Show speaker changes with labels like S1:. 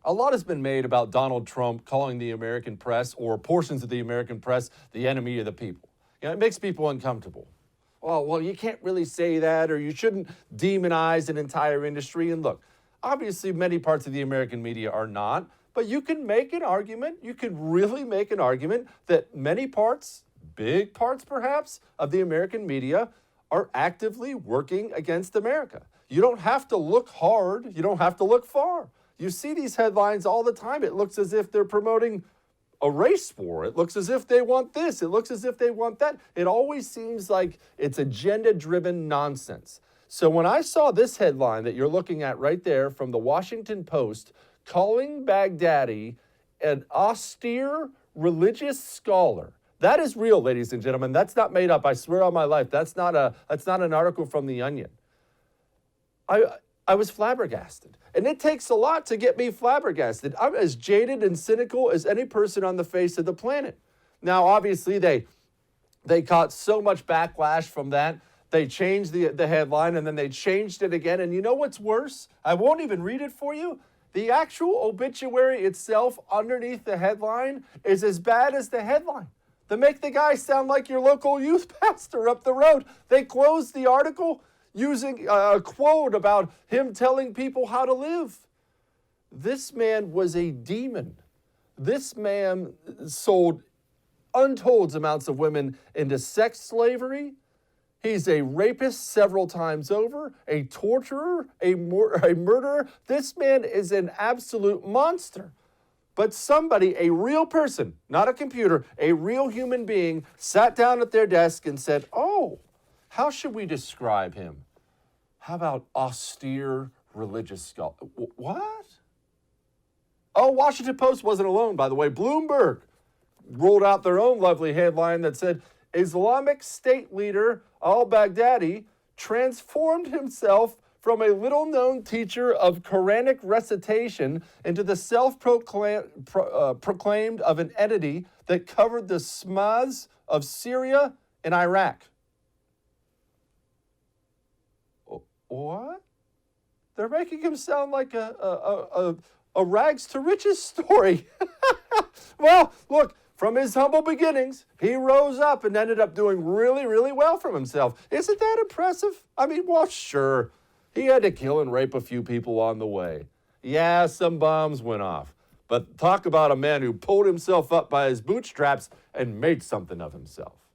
S1: A lot has been made about Donald Trump calling the American press or portions of the American press the enemy of the people. It makes people uncomfortable. Well, you can't really say that, or you shouldn't demonize an entire industry. And look, obviously many parts of the American media are not, but you can make an argument, you can really make an argument that many parts, big parts perhaps, of the American media are actively working against America. You don't have to look hard, you don't have to look far. You see these headlines all the time. It looks as if they're promoting a race war. It looks as if they want this. It looks as if they want that. It always seems like it's agenda-driven nonsense. So when I saw this headline that you're looking at right there from the Washington Post, calling Baghdadi an austere religious scholar, that is real, ladies and gentlemen. That's not made up. I swear on my life. That's not an article from The Onion. I was flabbergasted. And it takes a lot to get me flabbergasted. I'm as jaded and cynical as any person on the face of the planet. Now, obviously, they caught so much backlash from that. They changed the headline, and then they changed it again. And you know what's worse? I won't even read it for you. The actual obituary itself underneath the headline is as bad as the headline. They make the guy sound like your local youth pastor up the road. They closed the article using a quote about him telling people how to live. This man was a demon. This man sold untold amounts of women into sex slavery. He's a rapist several times over, a torturer, a murderer. This man is an absolute monster. But somebody, a real person, not a computer, a real human being, sat down at their desk and said, oh, how should we describe him? How about austere religious scholar? What? Oh, Washington Post wasn't alone, by the way. Bloomberg rolled out their own lovely headline that said, Islamic State leader al-Baghdadi transformed himself from a little-known teacher of Quranic recitation into the self-proclaimed of an entity that covered the smaz of Syria and Iraq. What? They're making him sound like a rags to riches story. Well, look, from his humble beginnings, he rose up and ended up doing really, really well for himself. Isn't that impressive? I mean, well, sure. He had to kill and rape a few people on the way. Yeah, some bombs went off. But talk about a man who pulled himself up by his bootstraps and made something of himself.